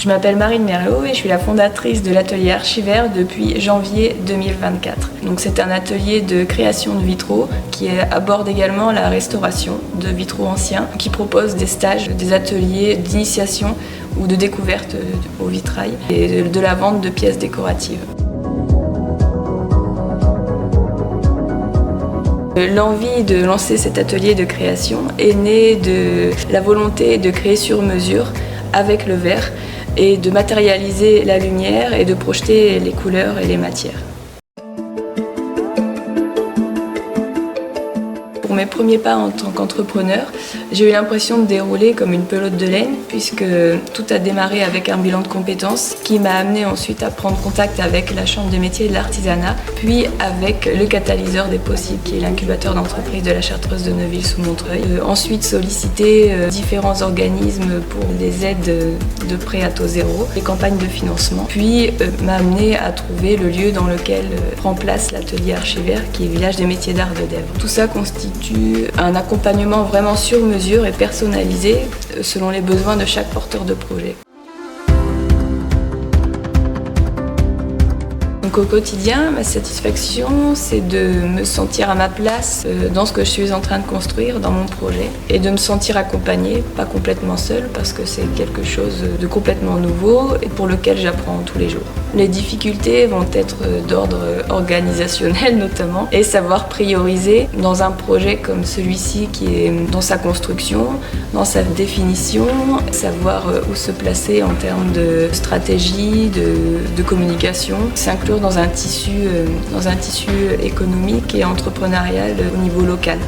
Je m'appelle Marine Merlot et je suis la fondatrice de l'atelier Archivert depuis janvier 2024. Donc c'est un atelier de création de vitraux qui aborde également la restauration de vitraux anciens, qui propose des stages, des ateliers d'initiation ou de découverte au vitrail et de la vente de pièces décoratives. L'envie de lancer cet atelier de création est née de la volonté de créer sur mesure avec le verre et de matérialiser la lumière et de projeter les couleurs et les matières. Pour mes premiers pas en tant qu'entrepreneur, j'ai eu l'impression de dérouler comme une pelote de laine puisque tout a démarré avec un bilan de compétences qui m'a amené ensuite à prendre contact avec la Chambre des métiers et de l'artisanat, puis avec le catalyseur des possibles qui est l'incubateur d'entreprise de la Chartreuse de Neuville-sous-Montreuil. Ensuite solliciter différents organismes pour des aides de prêt à taux zéro, des campagnes de financement, puis m'a amené à trouver le lieu dans lequel prend place l'atelier Archivert qui est Village des métiers d'art de Dèvres. Tout ça constitue un accompagnement vraiment sur mesure et personnalisé selon les besoins de chaque porteur de projet. Donc au quotidien, ma satisfaction, c'est de me sentir à ma place dans ce que je suis en train de construire, dans mon projet, et de me sentir accompagnée, pas complètement seule, parce que c'est quelque chose de complètement nouveau et pour lequel j'apprends tous les jours. Les difficultés vont être d'ordre organisationnel notamment, et savoir prioriser dans un projet comme celui-ci qui est dans sa construction, dans sa définition, savoir où se placer en termes de stratégie, de communication, s'inclure dans un tissu économique et entrepreneurial au niveau local.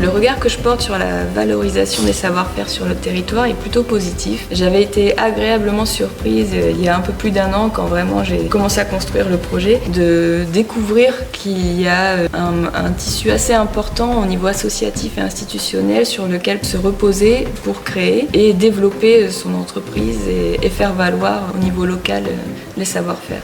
Le regard que je porte sur la valorisation des savoir-faire sur le territoire est plutôt positif. J'avais été agréablement surprise il y a un peu plus d'1 an quand vraiment j'ai commencé à construire le projet, de découvrir qu'il y a un tissu assez important au niveau associatif et institutionnel sur lequel se reposer pour créer et développer son entreprise et faire valoir au niveau local les savoir-faire.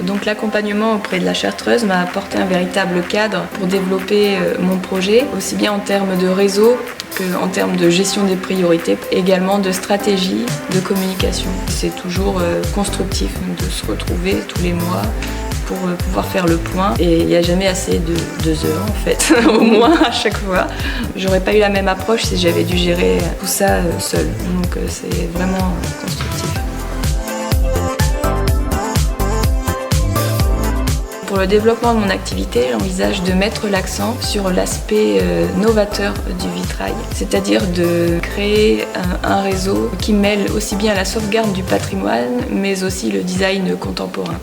Donc l'accompagnement auprès de la Chartreuse m'a apporté un véritable cadre pour développer mon projet, aussi bien en termes de réseau qu'en termes de gestion des priorités, également de stratégie, de communication. C'est toujours constructif de se retrouver tous les mois pour pouvoir faire le point. Et il n'y a jamais assez de 2 heures en fait, au moins à chaque fois. J'aurais pas eu la même approche si j'avais dû gérer tout ça seule. Donc c'est vraiment constructif. Pour le développement de mon activité, j'envisage de mettre l'accent sur l'aspect novateur du vitrail, c'est-à-dire de créer un réseau qui mêle aussi bien la sauvegarde du patrimoine, mais aussi le design contemporain.